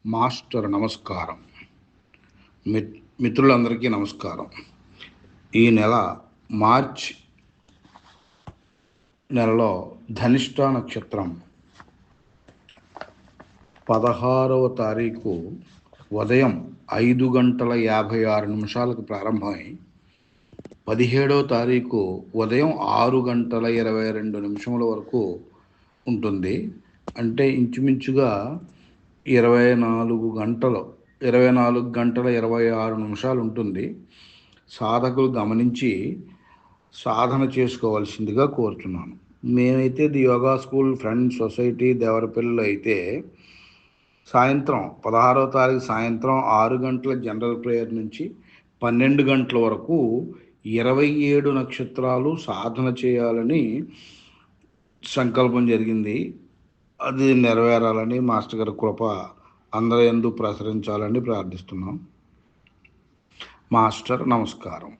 Master నమస్కారం. మిత్రులందరికీ నమస్కారం. ఈ నెల మార్చ్ నెలలో ధనిష్ట నక్షత్రం 16వ తారీఖు ఉదయం 5:56 ప్రారంభమై 17వ తారీఖు ఉదయం 6:22 వరకు ఉంటుంది. అంటే ఇంచుమించుగా 24 గంటల 26 నిమిషాలు ఉంటుంది. సాధకులు గమనించి సాధన చేసుకోవాల్సిందిగా కోరుతున్నాను. మేమైతే the yoga school friends society దేవరపల్లిలో అయితే సాయంత్రం 16వ తారీఖు సాయంత్రం 6 గంటల జనరల్ ప్రేయర్ నుంచి 12 గంటల వరకు 27 నక్షత్రాలు సాధన చేయాలని సంకల్పం జరిగింది. అది నెరవేరాలని మాస్టర్ గారి కృప అందరి యందు ప్రసరించాలని ప్రార్థిస్తున్నాం. మాస్టర్ నమస్కారం.